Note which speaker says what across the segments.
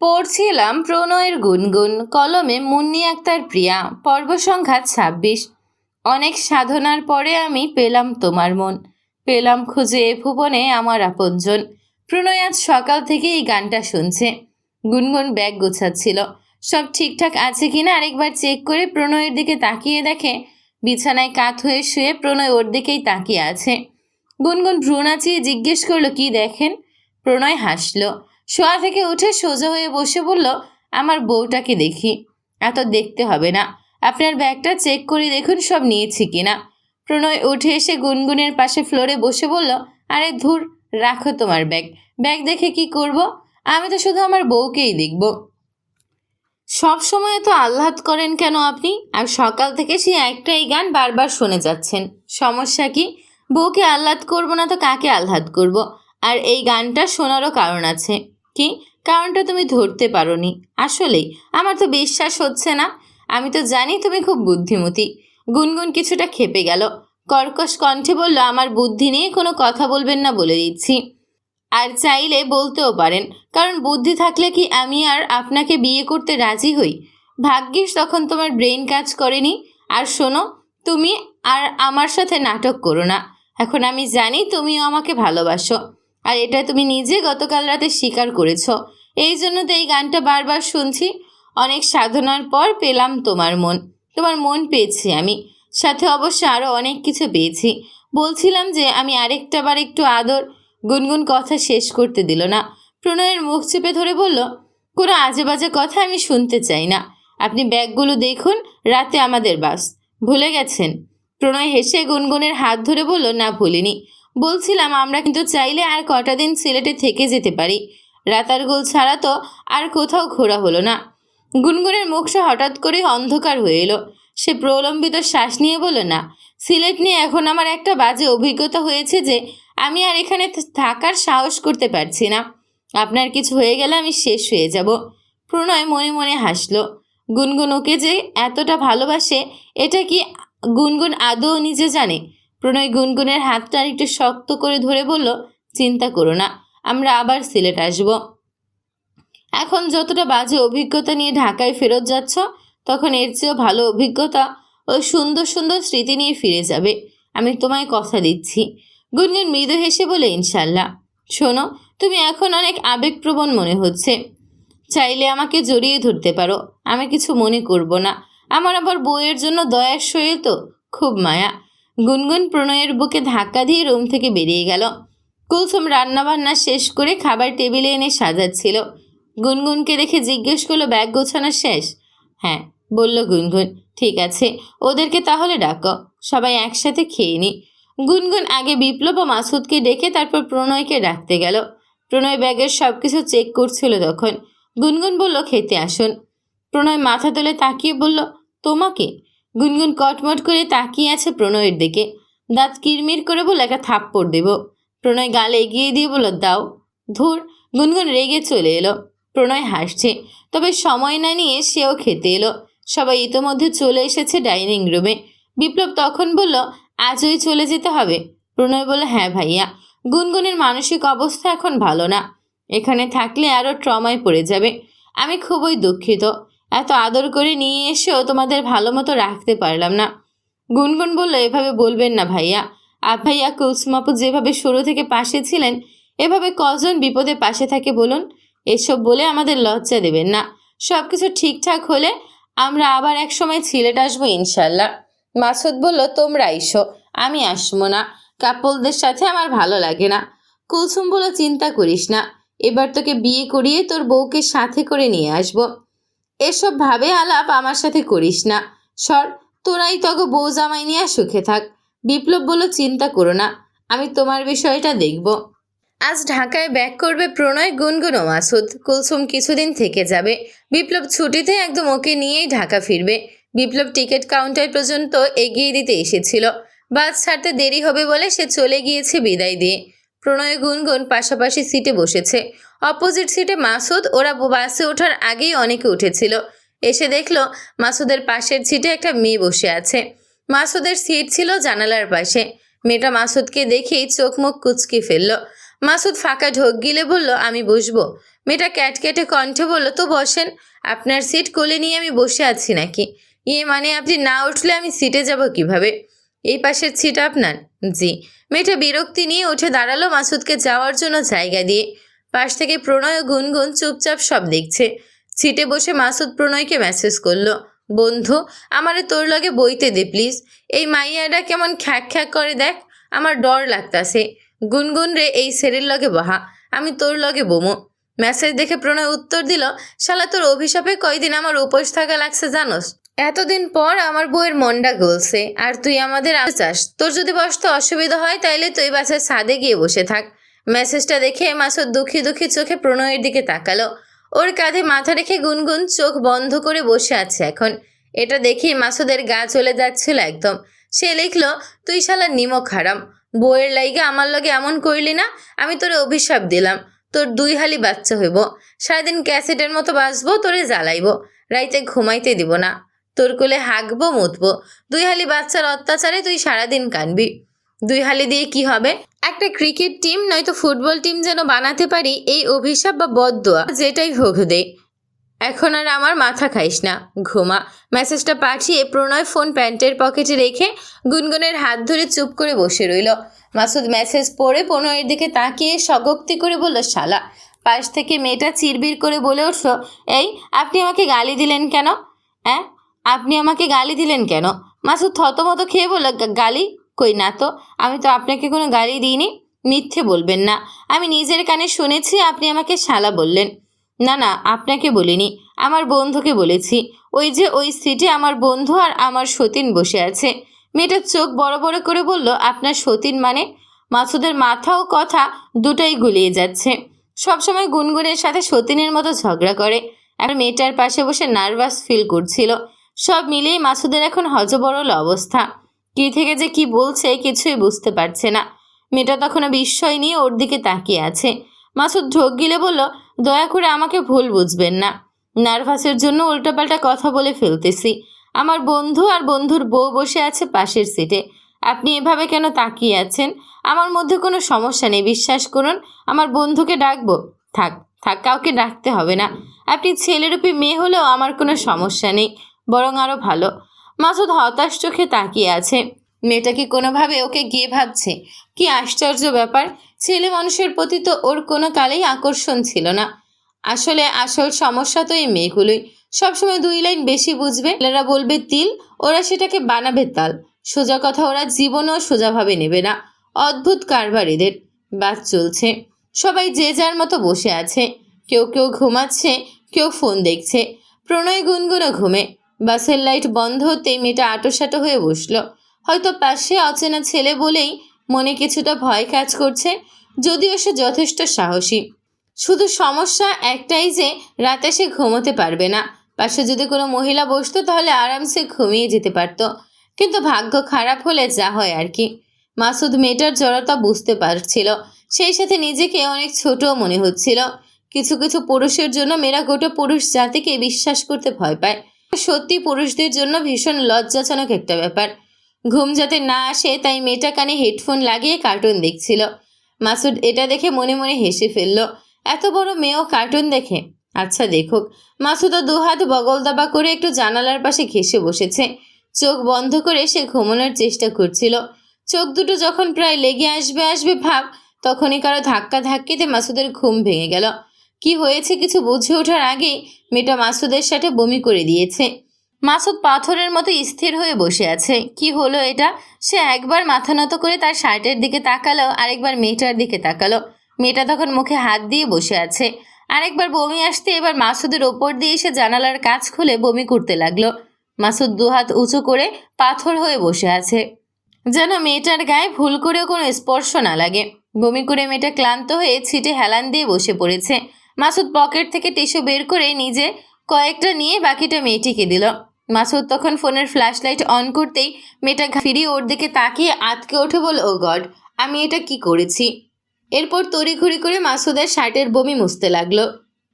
Speaker 1: পড়ছিলাম প্রণয়ের গুনগুন, কলমে মুন্নি আক্তার প্রিয়া, পর্ব সংখ্যা ২৬। অনেক সাধনার পরে আমি পেলাম তোমার মন, পেলাম খুঁজে এ ভুবনে আমার আপনজন। প্রণয় আজ সকাল থেকে এই গানটা শুনছে। গুনগুন ব্যাগ গোছাচ্ছিল, সব ঠিকঠাক আছে কিনা আরেকবার চেক করে প্রণয়ের দিকে তাকিয়ে দেখে বিছানায় কাত হয়ে শুয়ে প্রণয় ওর দিকেই তাকিয়ে আছে। গুনগুন ভ্রু নাচিয়ে জিজ্ঞেস করলো, কি দেখেন? প্রণয় হাসল, শোয়া থেকে উঠে সোজা হয়ে বসে বলল, আমার বউটাকে দেখি। এত দেখতে হবে না, আপনার ব্যাগটা চেক করে দেখুন সব নিয়েছি কিনা। প্রণয় উঠে এসে গুনগুনের পাশে ফ্লোরে বসে বলল, আরে ধুর, রাখো তোমার ব্যাগ, ব্যাগ দেখে কি করব? আমি তো শুধু আমার বউকেই দেখব। সব সময় তো আহ্লাদ করেন কেন আপনি? আর সকাল থেকে সেই একটাই গান বারবার শুনে যাচ্ছেন, সমস্যা কি? বউকে আহ্লাদ করব না তো কাকে আহ্লাদ করব? আর এই গানটা শোনারও কারণ আছে। কি কারণটা তুমি ধরতে পারোনি? আসলেই আমার তো বিশ্বাস হচ্ছে না। আমি তো জানি তুমি খুব বুদ্ধিমতী। গুনগুন কিছুটা ক্ষেপে গেল, কর্কশ কণ্ঠে বলল, আমার বুদ্ধি নিয়ে কোনো কথা বলবেন না বলে দিচ্ছি। আর চাইলে বলতেও পারেন, কারণ বুদ্ধি থাকলে কি আমি আর আপনাকে বিয়ে করতে রাজি হই? ভাগ্যিস তখন তোমার ব্রেন কাজ করেনি। আর শোনো, তুমি আর আমার সাথে নাটক করো না। এখন আমি জানি তুমিও আমাকে ভালোবাসো, আর এটা তুমি নিজে গতকাল রাতে স্বীকার করেছো। এই জন্য তো এই গানটা বারবার শুনছি। অনেক সাধনার পর পেলাম তোমার মন, তোমার মন পেয়েছি আমি, সাথে অবশ্য আরও অনেক কিছু পেয়েছি। বলছিলাম যে আমি আরেকটা বার একটু আদর। গুনগুন কথা শেষ করতে দিল না, প্রণয়ের মুখ চেপে ধরে বলল, কোনো আজে বাজে কথা আমি শুনতে চাই না। আপনি ব্যাগগুলো দেখুন, রাতে আমাদের বাস। ভুলে গেছেন? প্রণয় হেসে গুনগুনের হাত ধরে বলল, না ভুলিনি। বলছিলাম আমরা কিন্তু চাইলে আর কটা দিন সিলেটে থেকে যেতে পারি। রাতারগুল ছাড়া তো আর কোথাও ঘোরা হলো না। গুনগুনের মুখটা হঠাৎ করে অন্ধকার হয়ে এলো। সে প্রলম্বিত শ্বাস নিয়ে বলল, না, সিলেট নিয়ে এখন আমার একটা বাজে অভিজ্ঞতা হয়েছে যে আমি আর এখানে থাকার সাহস করতে পারছি না। আপনার কিছু হয়ে গেলে আমি শেষ হয়ে যাব। প্রণয় মনে মনে হাসল। গুনগুন ওকে যে এতটা ভালোবাসে এটা কি গুনগুন আদৌ নিজে জানে? প্রণয় গুনগুনের হাতটা একটু শক্ত করে ধরে বলল, চিন্তা করো না, আমরা আবার সিলেট আসব। এখন যতটা বাজে অভিজ্ঞতা নিয়ে ঢাকায় ফেরত যাচ্ছ, তখন এর চেয়েও ভালো অভিজ্ঞতা ও সুন্দর সুন্দর স্মৃতি নিয়ে ফিরে যাবে, আমি তোমায় কথা দিচ্ছি। গুনগুন মৃদু হেসে বলে, ইনশাল্লাহ। শোনো, তুমি এখন অনেক আবেগপ্রবণ মনে হচ্ছে। চাইলে আমাকে জড়িয়ে ধরতে পারো, আমি কিছু মনে করব না। আমার আবার বউয়ের জন্য দয়ার শরীর তো, খুব মায়া। গুনগুন প্রণয়ের বুকে ধাক্কা দিয়ে রুম থেকে বেরিয়ে গেল। কুলসুম রান্নাবান্না শেষ করে খাবার টেবিলে এনে সাজাচ্ছিল। গুনগুনকে দেখে জিজ্ঞেস করলো, ব্যাগ গোছানো শেষ? হ্যাঁ, বলল গুনগুন। ঠিক আছে, ওদেরকে তাহলে ডাকো, সবাই একসাথে খেয়ে নি। গুনগুন আগে বিপ্লব ও মাসুদকে ডেকে তারপর প্রণয়কে ডাকতে গেল। প্রণয় ব্যাগের সব কিছু চেক করছিল তখন। গুনগুন বলল, খেতে আসুন। প্রণয় মাথা তুলে তাকিয়ে বলল, তোমাকে? গুনগুন কটমট করে তাকিয়ে আছে প্রণয়ের দিকে, দাঁত কিরমির করে বলল, একটা থাপ্পড় দেব। প্রণয় গালে এগিয়ে দিয়ে বলল, দাও। ধুর। গুনগুন রেগে চলে এলো। প্রণয় হাসছে, তবে সময় না নিয়ে সেও খেতে এলো। সবাই ইতোমধ্যে চলে এসেছে ডাইনিং রুমে। বিপ্লব তখন বলল, আজই চলে যেতে হবে? প্রণয় বলল, হ্যাঁ ভাইয়া, গুনগুনের মানসিক অবস্থা এখন ভালো না, এখানে থাকলে আরও ট্রমায় পড়ে যাবে। আমি খুবই দুঃখিত, এত আদর করে নিয়ে এসেও তোমাদের ভালো মতো রাখতে পারলাম না। গুনগুন বলল, এভাবে বলবেন না ভাইয়া। ভাইয়া, কুলসুম আপু যেভাবে শুরু থেকে পাশে ছিলেন, এভাবে কজন বিপদে পাশে থাকে বলুন? এসব বলে আমাদের লজ্জা দেবেন না। সব কিছু ঠিকঠাক হলে আমরা আবার এক সময় সিলেট আসবো ইনশাল্লাহ। মাসুদ বলল, তোমরা আইসো, আমি আসবো না, কাপলদের সাথে আমার ভালো লাগে না। কুলসুম বলল, চিন্তা করিস না, এবার তোকে বিয়ে করিয়ে তোর বউকে সাথে করে নিয়ে আসবো। এসব ভাবে আলাপ আমার সাথে করিস না, সর, তোরাই তখন বউ জামাই নিয়ে সুখে থাক। বিপ্লব বলল, চিন্তা করো না, আমি তোমার বিষয়টা দেখব। আজ ঢাকায় ব্যাক করবে প্রণয়, গুনগুন ও মাসুদ। কুলসুম কিছুদিন থেকে যাবে। বিপ্লব ছুটিতে একদম ওকে নিয়েই ঢাকা ফিরবে। বিপ্লব টিকিট কাউন্টার পর্যন্ত এগিয়ে দিতে এসেছিল। বাস ছাড়তে দেরি হবে বলে সে চলে গিয়েছে বিদায় দিয়ে। প্রণয় গুনগুন পাশাপাশি সিটে বসেছে। অপোজিট সিটে মাসুদ। ওরা বাসে ওঠার আগেই অনেকে উঠেছিল। এসে দেখলো মাসুদের পাশের সিটে একটা মেয়ে বসে আছে। মাসুদের সিট ছিল জানালার পাশে। মেয়েটা মাসুদকে দেখেই চোখ মুখ কুচকে ফেলল। মাসুদ ফাঁকা ঢোক গিলে বলল, আমি বসবো। মেয়েটা ক্যাটকেটে কণ্ঠে বলল, তো বসেন। আপনার সিট কোলে নিয়ে আমি বসে আছি নাকি? মানে আপনি না উঠলে আমি সিটে যাব কিভাবে? এই পাশের সিট আপনার? জি। মেয়েটা বিরক্তি নিয়ে উঠে দাঁড়ালো মাসুদকে যাওয়ার জন্য জায়গা দিয়ে। পাশ থেকে প্রণয় ও গুনগুন চুপচাপ সব দেখছে। সিটে বসে মাসুদ প্রণয়কে মেসেজ করলো, বন্ধু, আমারে তোর লগে বইতে দে প্লিজ। এই মাইয়াটা কেমন খ্যাক খ্যাক করে দেখ, আমার ডর লাগতাছে। গুনগুন রে, এই সেরের লগে বহা, আমি তোর লগে বমো। মেসেজ দেখে প্রণয় উত্তর দিল, শালা তোর অভিশাপে কয়দিন আমার উপোস থাকা লাগছে জানোস? এতদিন পর আমার বউয়ের মনটা গলছে, আর তুই আমাদের চাস। তোর যদি বসতে অসুবিধা হয় তাইলে তুই বাসার ছাদে গিয়ে বসে থাক। মেসেজটা দেখে মাসুদ দুঃখী দুঃখী চোখে প্রণয়ের দিকে তাকালো। ওর কাঁধে মাথা রেখে গুনগুন চোখ বন্ধ করে বসে আছে এখন। এটা দেখেই মাসুদের গা চলে যাচ্ছিল একদম। সে লিখল, তুই শালা নিমক হারাম, বউয়ের লাইগা আমার লগে এমন করলি না? আমি তোরে অভিশাপ দিলাম, তোর 2 হালি বাচ্চা হইব, সারাদিন ক্যাসেটের মতো বাঁচবো, তোরে জ্বালাইব, রাইতে ঘুমাইতে দিব না, তোর কোলে হাঁকবো মুতবো। 2 হালি বাচ্চার অত্যাচারে তুই সারাদিন কানবি। 2 হালি দিয়ে কি হবে? একটা ক্রিকেট টিম নয়তো ফুটবল টিম যেন বানাতে পারি, এই অভিশাপ বা বদদোয়া যেটাই হোক দে। এখন আর আমার মাথা খাইস না, ঘুমা। মেসেজটা পাঠিয়ে প্রণয় ফোন প্যান্টের পকেটে রেখে গুনগুনের হাত ধরে চুপ করে বসে রইল। মাসুদ মেসেজ পড়ে প্রণয়ের দিকে তাকিয়ে স্বগক্তি করে বলল, শালা। পাশ থেকে মেয়েটা চিরবির করে বলে উঠল, এই আপনি আমাকে গালি দিলেন কেন? হ্যাঁ, আপনি আমাকে গালি দিলেন কেন? মাসুদ থতমত খেয়ে বলল, গালি কই না তো, আমি তো আপনাকে কোনো গালি দিইনি। মিথ্যে বলবেন না, আমি নিজের কানে শুনেছি আপনি আমাকে শালা বললেন। না না, আপনাকে বলিনি, আমার বন্ধুকে বলেছি। ওই যে ওই সিটে আমার বন্ধু আর আমার সতীন বসে আছে। মেয়েটার চোখ বড় বড় করে বলল, আপনার সতীন মানে? মাসুদের মাথা ও কথা দুটাই গুলিয়ে যাচ্ছে। সবসময় গুনগুনের সাথে সতীনের মতো ঝগড়া করে, আর মেয়েটার পাশে বসে নার্ভাস ফিল করছিল। সব মিলিয়ে মাসুদের এখন হযবরল অবস্থা। কি থেকে যে কি বলছে কিছুই বুঝতে পারছে না। মেয়েটা তখনও বিস্ময় নিয়ে ওর দিকে তাকিয়ে আছে। মাসুদ ঢোক গিলে বলল, দয়া করে আমাকে ভুল বুঝবেন না, নার্ভাসের জন্য উল্টাপাল্টা কথা বলে ফেলতেছি। আমার বন্ধু আর বন্ধুর বউ বসে আছে পাশের সিটে, আপনি এভাবে কেন তাকিয়ে আছেন? আমার মধ্যে কোনো সমস্যা নেই, বিশ্বাস করুন। আমার বন্ধুকে ডাকবো? থাক থাক, কাউকে ডাকতে হবে না। আপনি ছেলেরূপী মেয়ে হলেও আমার কোনো সমস্যা নেই, বরং আরও ভালো। মাসুদ হতাশ চোখে তাকিয়ে আছে। মেয়েটা কি কোনোভাবে ওকে গিয়ে ভাবছে? কি আশ্চর্য ব্যাপার, ছেলে মানুষের প্রতি তো ওর কোনো কালেই আকর্ষণ ছিল না। আসলে আসল সমস্যা তো এই মেয়েগুলোই, সবসময় 2 লাইন বেশি বুঝবে, ছেলেরা বলবে তিল, ওরা সেটাকে বানাবে তাল। সোজা কথা ওরা জীবনেও সোজাভাবে নেবে না। অদ্ভুত কারবার এদের। বাস চলছে, সবাই যে যার মতো বসে আছে। কেউ কেউ ঘুমাচ্ছে, কেউ ফোন দেখছে। প্রণয় গুনগুনও ঘুমে। বাসের লাইট বন্ধ হতেই মেয়েটা আঁটোসাঁটো হয়ে বসলো। হয়তো পাশে অচেনা ছেলে বলেই মনে কিছুটা ভয় কাজ করছে, যদিও সে যথেষ্ট সাহসী। শুধু সমস্যা একটাই যে রাতে সে ঘুমোতে পারবে না। পাশে যদি কোনো মহিলা বসতো তাহলে আরামসে ঘুমিয়ে যেতে পারত, কিন্তু ভাগ্য খারাপ হলে যা হয় আর কি। মাসুদ মেয়েটার জড়তা বুঝতে পারছিল, সেই সাথে নিজেকে অনেক ছোটও মনে হচ্ছিল। কিছু কিছু পুরুষের জন্য মেয়েরা গোটা পুরুষ জাতিকে বিশ্বাস করতে ভয় পায়। সত্যি পুরুষদের জন্য ভীষণ লজ্জাজনক একটা ব্যাপার। ঘুম যাতে না আসে তাই মেয়েটা কানে হেডফোন লাগিয়ে কার্টুন দেখছিল। মাসুদ এটা দেখে মনে মনে হেসে ফেলল। এত বড় মেয়েও কার্টুন দেখে? আচ্ছা দেখুক। মাসুদও 2 হাত বগল দাবা করে একটু জানালার পাশে ঘেঁষে বসেছে। চোখ বন্ধ করে সে ঘুমানোর চেষ্টা করছিল। চোখ দুটো যখন প্রায় লেগে আসবে আসবে ভাব, তখনই কারো ধাক্কা ধাক্কিতে মাসুদের ঘুম ভেঙে গেল। কি হয়েছে কিছু বুঝে ওঠার আগেই মেয়েটা মাসুদের সাথে বমি করে দিয়েছে। মাসুদ পাথরের মতো স্থির হয়ে বসে আছে। কি হলো এটা? সে একবার মাথা নত করে তার শার্টের দিকে তাকালো, আরেকবার মেয়েটার দিকে তাকালো। মেয়েটা তখন মুখে হাত দিয়ে বসে আছে। আরেকবার বমি আসতে এবার মাসুদের ওপর দিয়ে এসে জানালার কাঁচ খুলে বমি করতে লাগলো। মাসুদ 2 হাত উঁচু করে পাথর হয়ে বসে আছে, যেন মেয়েটার গায়ে ভুল করেও কোনো স্পর্শ না লাগে। বমি করে মেয়েটা ক্লান্ত হয়ে ছিটে হেলান দিয়ে বসে পড়েছে। মাসুদ পকেট থেকে টিস্যু বের করে নিজে কয়েকটা নিয়ে বাকিটা মেয়েটিকে দিল। মাসুদ তখন ফোনের ফ্ল্যাশ লাইট অন করতেই মেয়েটা ফিরিয়ে ওর দিকে তাকিয়ে আতকে ওঠে, বল, ও গড, আমি এটা কি করেছি? এরপর তড়িঘড়ি করে মাসুদের শার্টের বমি মুছতে লাগলো।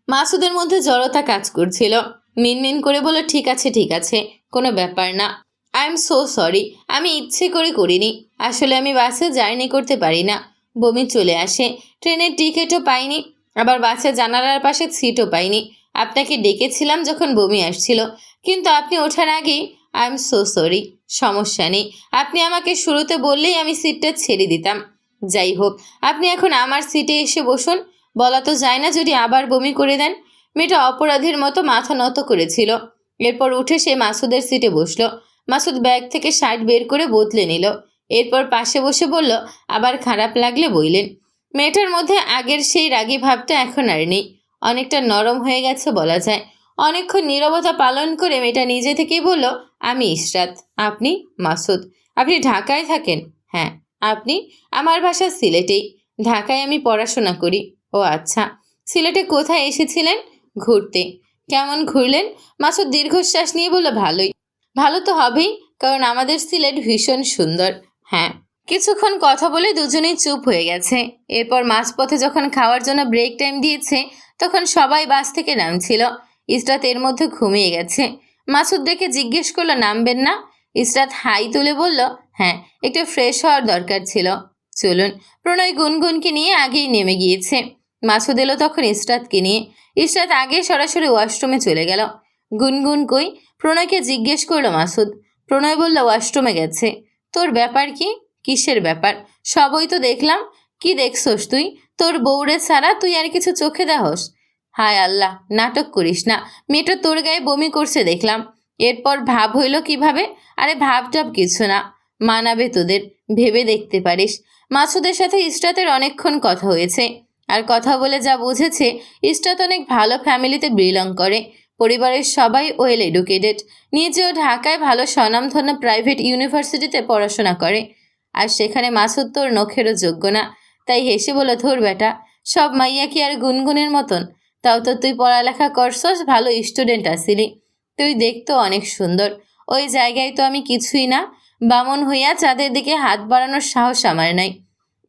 Speaker 1: মাসুদের মধ্যে জড়তা কাজ করছিল। মিনমিন করে বলল, ঠিক আছে ঠিক আছে, কোনো ব্যাপার না। আই এম সো সরি, আমি ইচ্ছে করে করিনি। আসলে আমি বাসে জার্নি করতে পারি না। বমি চলে আসে। ট্রেনের টিকিটও পাইনি, আবার বাসে জানালার পাশে সিটও পাইনি। আপনাকে ডেকেছিলাম যখন বমি আসছিল, কিন্তু আপনি ওঠার আগেই আই এম সো সরি। সমস্যা নেই, আপনি আমাকে শুরুতে বললেই আমি সিটটা ছেড়ে দিতাম। যাই হোক, আপনি এখন আমার সিটে এসে বসুন। বলা তো যায় না যদি আবার বমি করে দেন। মেয়েটা অপরাধীর মতো মাথা নত করেছিল। এরপর উঠে সে মাসুদের সিটে বসলো। মাসুদ ব্যাগ থেকে শার্ট বের করে বদলে নিল। এরপর পাশে বসে বলল, আবার খারাপ লাগলে বইলেন। মেয়েটার মধ্যে আগের সেই রাগী ভাবটা এখন আর নেই, অনেকটা নরম হয়ে গেছে বলা যায়। অনেকক্ষণ নীরবতা পালন করে মেয়েটা নিজে থেকেই বলল, আমি ইশরাত। আপনি? মাসুদ। আপনি ঢাকায় থাকেন? হ্যাঁ। আপনি? আমার বাসা সিলেটেই। ঢাকায় আমি পড়াশোনা করি। ও আচ্ছা। সিলেটে কোথায় এসেছিলেন? ঘুরতে। কেমন ঘুরলেন? মাসুদ দীর্ঘশ্বাস নিয়ে বলল, ভালোই। ভালো তো হবেই, কারণ আমাদের সিলেট ভীষণ সুন্দর। হ্যাঁ। কিছুক্ষণ কথা বলে দুজনেই চুপ হয়ে গেছে। এরপর মাঝপথে যখন খাওয়ার জন্য ব্রেক টাইম দিয়েছে, তখন সবাই বাস থেকে নামছিল। ইসরাত এর মধ্যে ঘুমিয়ে গেছে। মাসুদ দেখে জিজ্ঞেস করলো, নামবেন না? ইসরাত হাই তুলে বলল, হ্যাঁ, একটু ফ্রেশ হওয়ার দরকার ছিল। চলুন। প্রণয় গুনগুনকে নিয়ে আগেই নেমে গিয়েছে। মাসুদ এলো তখন ইসরাতকে নিয়ে। ইসরাত আগে সরাসরি ওয়াশরুমে চলে গেল। গুনগুন কই? প্রণয়কে জিজ্ঞেস করলো মাসুদ। প্রণয় বলল, ওয়াশরুমে গেছে। তোর ব্যাপার কি? কিসের ব্যাপার? সবই তো দেখলাম। কি দেখছস তুই? তোর বউরে ছাড়া তুই আর কিছু চোখে দেহস? হায় আল্লাহ, নাটক করিস না। মেয়েটা তোর গায়ে বমি করছে দেখলাম। এরপর ভাব হইল কিভাবে? আরে ভাবটাব কিছু না, মানাবে তোদের। ভেবে দেখতে পারিস। মাসুদের সাথে ইসরাতের অনেকক্ষণ কথা হয়েছে। আর কথা বলে যা বুঝেছে, ইসরাত অনেক ভালো ফ্যামিলিতে বিলং করে। পরিবারের সবাই ওয়েল এডুকেটেড। নিজেও ঢাকায় ভালো স্বনামধন্য প্রাইভেট ইউনিভার্সিটিতে পড়াশোনা করে। আর সেখানে মাসুদ তোর নখেরও যোগ্য না। তাই হেসে বলে, ধর বেটা, সব মাইয়া কি আর গুনগুনের মতন? তাও তো তুই পড়ালেখা করছস, ভালো স্টুডেন্ট আসিলি। তুই দেখতো অনেক সুন্দর। ওই জায়গায় তো আমি কিছুই না। বামন হইয়া চাঁদের দিকে হাত বাড়ানোর সাহস আমার নাই।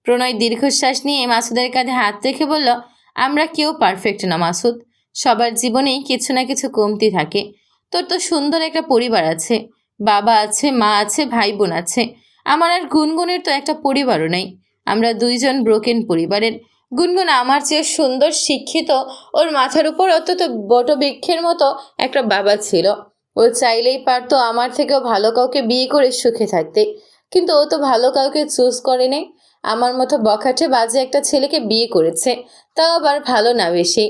Speaker 1: প্রণয় দীর্ঘশ্বাস নিয়ে মাসুদের কাঁধে হাত রেখে বলল, আমরা কেউ পারফেক্ট না মাসুদ। সবার জীবনেই কিছু না কিছু কমতি থাকে। তোর তো সুন্দর একটা পরিবার আছে। বাবা আছে, মা আছে, ভাই বোন আছে। আমার আর গুনগুনের তো একটা পরিবারও নেই। আমরা দুইজন ব্রোকেন পরিবারের। গুনগুন আমার চেয়ে সুন্দর, শিক্ষিত। ওর মাথার উপর অন্তত বটবৃক্ষের মতো একটা বাবা ছিল। ও চাইলেই পারতো আমার থেকেও ভালো কাউকে বিয়ে করে সুখে থাকতে, কিন্তু ও তো ভালো কাউকে চুজ করে নেই। আমার মতো বখাটে বাজে একটা ছেলেকে বিয়ে করেছে, তাও আবার ভালো না বেশি।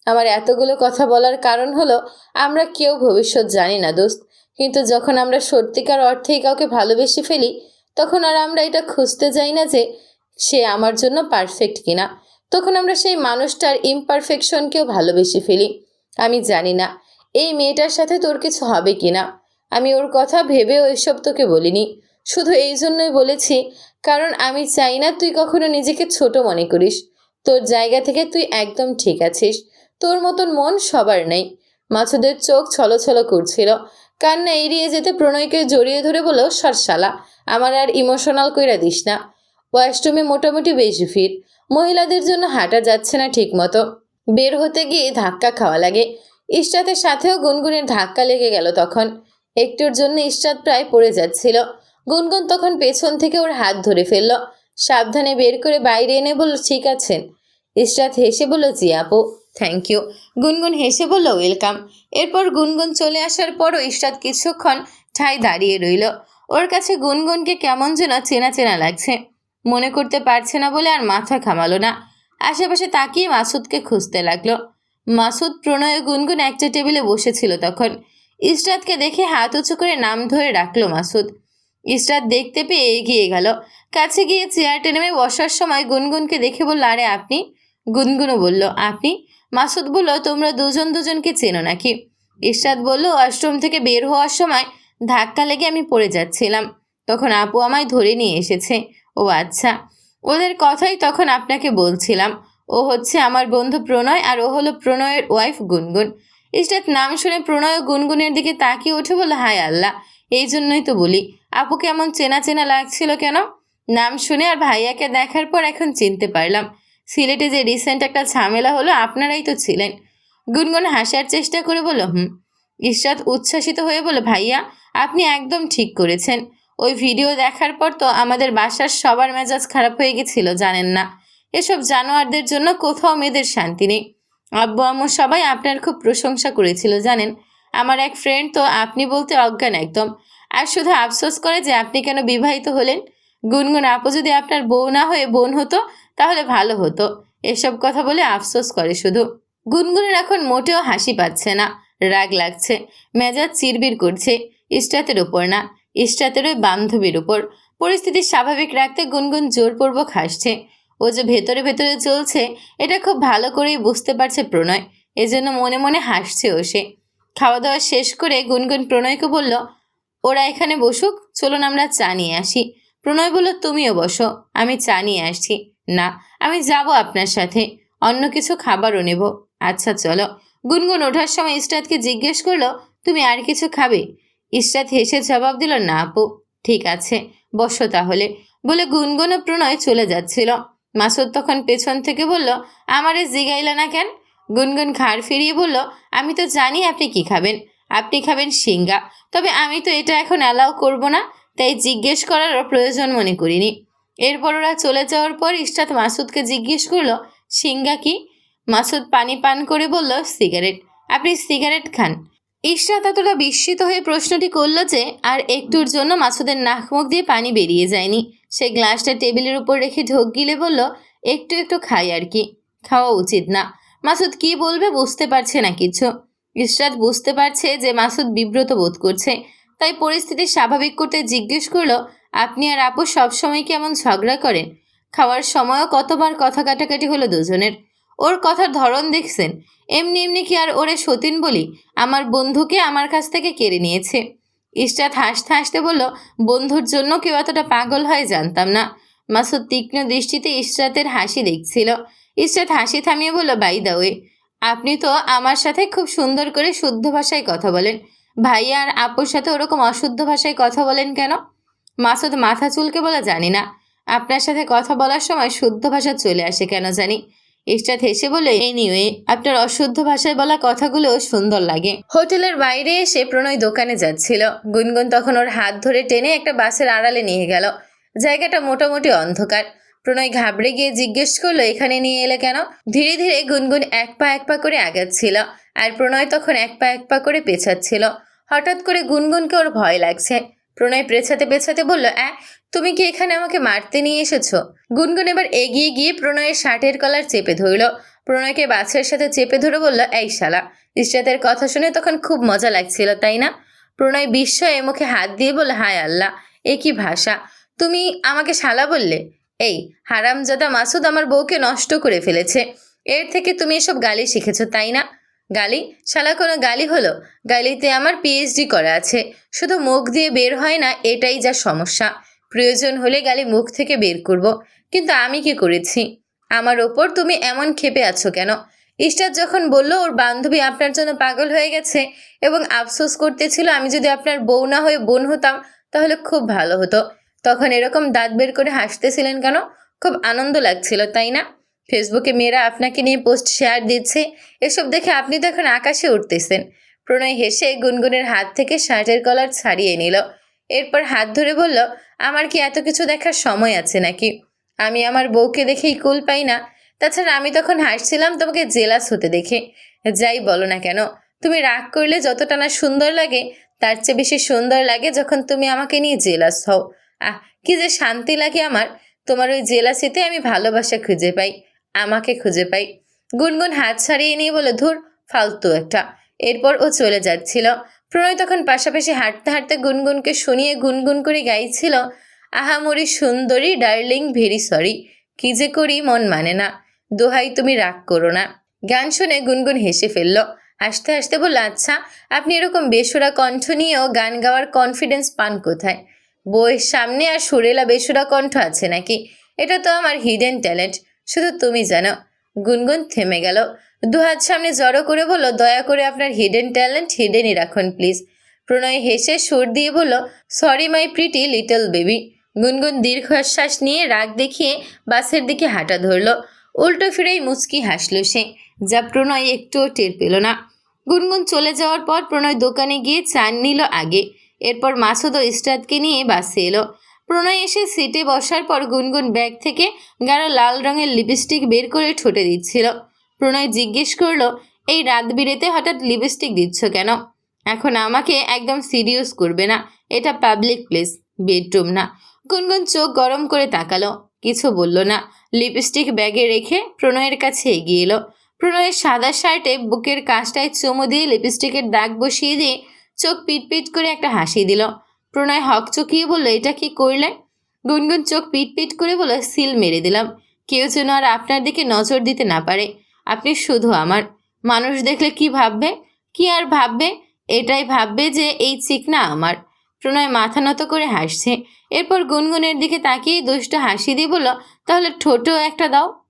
Speaker 1: আমার এতগুলো কথা বলার কারণ হলো, আমরা কেউ ভবিষ্যৎ জানি না দোস্ত। কিন্তু যখন আমরা সত্যিকার অর্থেই কাউকে ভালোবেসে ফেলি, তখন আর আমরা এটা খুঁজতে যাই না যে সে আমার জন্য পারফেক্ট কিনা। তখন আমরা সেই মানুষটার ইমপারফেকশনকেও ভালোবেসে ফেলি। আমি জানি না এই মেয়েটার সাথে তোর কিছু হবে কিনা। আমি ওর কথা ভেবে ওইসব তোকে বলিনি। শুধু এই জন্যই বলেছি, কারণ আমি চাই না তুই কখনো নিজেকে ছোট মনে করিস। তোর জায়গা থেকে তুই একদম ঠিক আছিস। তোর মতন মন সবার নেই। মাসুদের চোখ ছলছল করছিল। কান্না এড়িয়ে যেতে প্রণয়কে জড়িয়ে ধরে বলল, সরসালা, আমার আর ইমোশনাল কইরা দিস না। ওয়াশরুমে মোটামুটি বেশি ভিড়। মহিলাদের জন্য হাঁটা যাচ্ছে না ঠিক মতো। বের হতে গিয়ে ধাক্কা খাওয়া লাগে। ইশরাতের সাথেও গুনগুনের ধাক্কা লেগে গেল তখন। একটুর জন্য ইশরাত প্রায় পড়ে যাচ্ছিল। গুনগুন তখন পেছন থেকে ওর হাত ধরে ফেলল। সাবধানে বের করে বাইরে এনে বলল, ঠিক আছেন? ইশরাত হেসে বলল, জি আপু, থ্যাংক ইউ। গুনগুন হেসে বলল, ওয়েলকাম। এরপর গুনগুন চলে আসার পরও ইশরাত কিছুক্ষণ ঠায় দাঁড়িয়ে রইল। ওর কাছে গুনগুনকে কেমন যেন চেনা চেনা লাগছে। মনে করতে পারছে না বলে আর মাথা ঘামালো না। আশেপাশে তাকিয়ে মাসুদকে খুঁজতে লাগলো। মাসুদ, প্রণয় ও গুনগুন একটা টেবিলে বসেছিল তখন। ইশরাতকে দেখে হাত উঁচু করে নাম ধরে ডাকলো মাসুদ। ইশরাত দেখতে পেয়ে এগিয়ে গেল। কাছে গিয়ে চেয়ার টেনে বসার সময় গুনগুনকে দেখে বলল, আরে আপনি? গুনগুনও বলল, আপনি? মাসুদ বলল, তোমরা দুজন দুজনকে চেনো নাকি? ইশরাত বলল, ওয়াশরুম থেকে বের হওয়ার সময় ধাক্কা লেগে আমি পড়ে যাচ্ছিলাম, তখন আপু আমায় ধরে নিয়ে এসেছে। ও আচ্ছা, ওদের কথাই তখন আপনাকে বলছিলাম। ও হচ্ছে আমার বন্ধু প্রণয়, আর ও হলো প্রণয়ের ওয়াইফ গুনগুন। ইশরাত নাম শুনে প্রণয় ও গুনগুনের দিকে তাকিয়ে উঠে বলল, হায় আল্লাহ, এই জন্যই তো বলি আপুকে এমন চেনা চেনা লাগছিল কেন। নাম শুনে আর ভাইয়াকে দেখার পর এখন চিনতে পারলাম। সিলেটে যে রিসেন্ট একটা ঝামেলা হলো, আপনারাই তো ছিলেন। গুনগুন হাসার চেষ্টা করে বলল, হুম। ইশরাত উচ্ছ্বাসিত হয়ে বলল, ভাইয়া, আপনি একদম ঠিক করেছেন। ওই ভিডিও দেখার পর তো আমাদের বাসার সবার মেজাজ খারাপ হয়ে গেছিল জানেন না। এসব জানোয়ারদের জন্য কোথাও মেয়েদের শান্তি নেই। আব্বু আম্মু সবাই আপনার খুব প্রশংসা করেছিল জানেন। আমার এক ফ্রেন্ড তো আপনি বলতে অজ্ঞান একদম, আর শুধু আফসোস করে যে আপনি কেন বিবাহিত হলেন। গুনগুন আপু যদি আপনার বউ না হয়ে বোন হতো তাহলে ভালো হতো। এসব কথা বলে আফসোস করে শুধু। গুনগুনের এখন মোটেও হাসি পাচ্ছে না, রাগ লাগছে, মেজাজ চিরবির করছে। ইশরাতের উপর না, ইশরাতের ওই বান্ধবীর উপর। পরিস্থিতি স্বাভাবিক রাখতে গুনগুন জোরপূর্বক হাসছে। ও যে ভেতরে ভেতরে চলছে এটা খুব ভালো করেই বুঝতে পারছে প্রণয়, এজন্য মনে মনে হাসছেও সে। খাওয়া দাওয়া শেষ করে গুনগুন প্রণয়কে বলল, ওরা এখানে বসুক, চলুন আমরা চা নিয়ে আসি। প্রণয় বলল, তুমিও বসো, আমি চা নিয়ে আসছি। না, আমি যাব আপনার সাথে, অন্য কিছু খাবারও নেব। আচ্ছা চলো। গুনগুন ওঠার সময় ইশরাতকে জিজ্ঞেস করলো, তুমি আর কিছু খাবে? ইশরাত হেসে জবাব দিল, না আপু, ঠিক আছে, বসো তাহলে, বলে গুনগুন ও প্রণয় চলে যাচ্ছিল। মাসুদ তখন পেছন থেকে বলল, আমারে জিগাইলা না কেন? গুনগুন ঘাড় ফিরিয়ে বলল, আমি তো জানি আপনি কি খাবেন, আপনি খাবেন সিঙ্গা, তবে আমি তো এটা এখন অ্যালাউ করব না, তাই জিজ্ঞেস করারও প্রয়োজন মনে করিনি। এরপর ওরা চলে যাওয়ার পর ইশরাত মাসুদকে জিজ্ঞেস করলো, সিঙ্গা কি? মাসুদ পানি পান করে বলল, সিগারেট। আপনি সিগারেট খান? ইশরাত এতটা বিস্মিত হয়ে প্রশ্নটি করল যে আর একটুর জন্য মাসুদের নাক মুখ দিয়ে পানি বেরিয়ে যায়নি। সে গ্লাসটা টেবিলের উপর রেখে ঢোক গিলে বলল, একটু একটু খাই আর কি, খাওয়া উচিত না। মাসুদ কি বলবে বুঝতে পারছে না কিছু। ইশরাত বুঝতে পারছে যে মাসুদ বিব্রত বোধ করছে, তাই পরিস্থিতি স্বাভাবিক করতে জিজ্ঞেস করলো, আপনি আর আপু সবসময় কেমন ঝগড়া করেন? খাওয়ার সময়ও কতবার কথা কাটাকাটি হলো দুজনের। ওর কথার ধরন দেখছেন, এমনি এমনি কি আর ওরে সতীন বলি? আমার বন্ধুকে আমার কাছ থেকে কেড়ে নিয়েছে। ইশরাত হাসতে হাসতে বলল, বন্ধুর জন্য কেউ এতটা পাগল হয় জানতাম না। মাসুদ তীক্ষ্ণ দৃষ্টিতে ইশরাতের হাসি দেখছিল। ইশরাত হাসি থামিয়ে বলল, বাই দা ওয়ে, আপনি তো আমার সাথে খুব সুন্দর করে শুদ্ধ ভাষায় কথা বলেন, ভাইয়া আর আপুর সাথে ওরকম অশুদ্ধ ভাষায় কথা বলেন কেন? মাসুদ মাথা চুলকে বলে, জানি না, আপনার সাথে কথা বলার সময় শুদ্ধ ভাষা চলে আসে কেন জানি। ইশরাত হেসে বলে, এনিওয়ে, আপনার অশুদ্ধ ভাষায় বলা কথাগুলো সুন্দর লাগে। হোটেলের বাইরে এসে প্রণয় দোকানে যাচ্ছিল। গুনগুন তখন ওর হাত ধরে টেনে একটা বাসের আড়ালে নিয়ে গেল। জায়গাটা মোটামুটি অন্ধকার। প্রণয় ঘাবড়ে গিয়ে জিজ্ঞেস করলো, এখানে নিয়ে এলে কেন? ধীরে ধীরে গুনগুন এক পা করে আগাচ্ছিল, আর প্রণয় তখন এক পা করে পেছাচ্ছিল। হঠাৎ করে গুনগুনকে ওর ভয় লাগছে। প্রণয় পেছাতে পেছাতে বলল, তুমি কি এখানে আমাকে মারতে নিয়ে এসেছো? গুনগুন এবার এগিয়ে গিয়ে প্রণয়ের শার্টের কলার চেপে ধরল। প্রণয়কে বাছের সাথে চেপে ধরে বলল, এই শালা। ইশরাতের কথা শুনে তখন খুব মজা লাগছিল তাই না? প্রণয় বিস্ময়ে মুখে হাত দিয়ে বলল, হায় আল্লাহ, এ কি ভাষা! তুমি আমাকে শালা বললে? এই হারামজাদা মাসুদ আমার বউকে নষ্ট করে ফেলেছে, এর থেকে তুমি এসব গালি শিখেছো তাই না? গালি? শালা কোনো গালি হলো? গালিতে আমার পিএইচডি করা আছে, শুধু মুখ দিয়ে বের হয় না, এটাই যা সমস্যা। প্রয়োজন হলে গালি মুখ থেকে বের করব, কিন্তু আমি কি করেছি? আমার ওপর তুমি এমন ক্ষেপে আছো কেন? ইশরাত যখন বলল ওর বান্ধবী আপনার জন্য পাগল হয়ে গেছে এবং আফসোস করতেছিল আমি যদি আপনার বউ না হয়ে বোন হতাম তাহলে খুব ভালো হতো, তখন এরকম দাঁত বের করে হাসতেছিলেন কেন? খুব আনন্দ লাগছিল তাই না? ফেসবুকে মেয়েরা আপনাকে নিয়ে পোস্ট শেয়ার দিচ্ছে, এসব দেখে আপনি তো এখন আকাশে উঠতেছেন। প্রণয় হেসে গুনগুনের হাত থেকে শার্টের কলার ছাড়িয়ে নিল। এরপর হাত ধরে বলল, আমার কি এত কিছু দেখার সময় আছে নাকি? আমি আমার বউকে দেখেই কুল পাই না। তাছাড়া আমি তখন হাসছিলাম তোমাকে জেলাস হতে দেখে। যাই বলো না কেন, তুমি রাগ করলে যতটা না সুন্দর লাগে তার চেয়ে বেশি সুন্দর লাগে যখন তুমি আমাকে নিয়ে জেলাস হও। কি যে শান্তি লাগে আমার! তোমার ওই জেলাসিতে আমি ভালোবাসা খুঁজে পাই, আমাকে খুঁজে পাই। গুনগুন হাত ছাড়িয়ে নিয়ে বলে, ধুর, ফালতু একটা। এরপর ও চলে যাচ্ছিল। প্রণয় তখন পাশাপাশি হাঁটতে হাঁটতে গুনগুনকে শুনিয়ে গুনগুন করে গাইছিল, আহামরি সুন্দরী ডার্লিং ভেরি সরি, কি যে করি মন মানে না, দোহাই তুমি রাগ করো না। গান শুনে গুনগুন হেসে ফেলল। হাসতে হাসতে বলল, আচ্ছা, আপনি এরকম বেসুরা কণ্ঠ নিয়েও গান গাওয়ার কনফিডেন্স পান কোথায়? বইয়ের সামনে আর সুরেলা বেসুরা কণ্ঠ আছে নাকি? এটা তো আমার হিডেন ট্যালেন্ট, শুধু তুমি জানো। গুনগুন থেমে গেল। দুহাত সামনে জড়ো করে বলল, দয়া করে আপনার হিডেন ট্যালেন্ট হিডেনই রাখুন প্লিজ। প্রণয় হেসে সুর দিয়ে বলল, sorry my pretty little baby. গুনগুন দীর্ঘশ্বাস নিয়ে রাগ দেখিয়ে বাসের দিকে হাঁটা ধরল। উল্টো ফিরেই মুচকি হাসল সে, যা প্রণয় একটুও টের পেল না। গুনগুন চলে যাওয়ার পর প্রণয় দোকানে গিয়ে চা নিল আগে। এরপর মাসুদ ও ইস্টাদকে নিয়ে বাসে এলো। প্রণয় এসে সিটে বসার পর গুনগুন ব্যাগ থেকে গাঢ় লাল রঙের লিপস্টিক বের করে ঠোঁটে দিচ্ছিল। প্রণয় জিজ্ঞেস করলো, এই রাত বিরেতে হঠাৎ লিপস্টিক দিচ্ছ কেন? এখন আমাকে একদম সিরিয়াস করবে না, এটা পাবলিক প্লেস, বেডরুম না। গুনগুন চোখ গরম করে তাকালো, কিছু বলল না। লিপস্টিক ব্যাগে রেখে প্রণয়ের কাছে এগিয়ে এলো। প্রণয়ের সাদা শার্টে বুকের কাছটায় চুমু দিয়ে লিপস্টিকের দাগ বসিয়ে দিয়ে চোখ পিটপিট করে একটা হাসি দিল। প্রণয় হকচকিয়ে বলল, এটা কি করলে? গুনগুন চোখ পিটপিট করে বলল, সিল মেরে দিলাম, কেউ যেন আর আপনার দিকে নজর দিতে না পারে। আপনি শুধু আমার। মানুষ দেখলে কি ভাববে? কি আর ভাববে? এটাই ভাববে যে এই চিকনা আমার। প্রণয় মাথা নত করে হাসছে। এরপর গুনগুনের দিকে তাকিয়ে দুষ্ট হাসি দিয়ে বলল, তাহলে ঠোঁটও একটা দাও।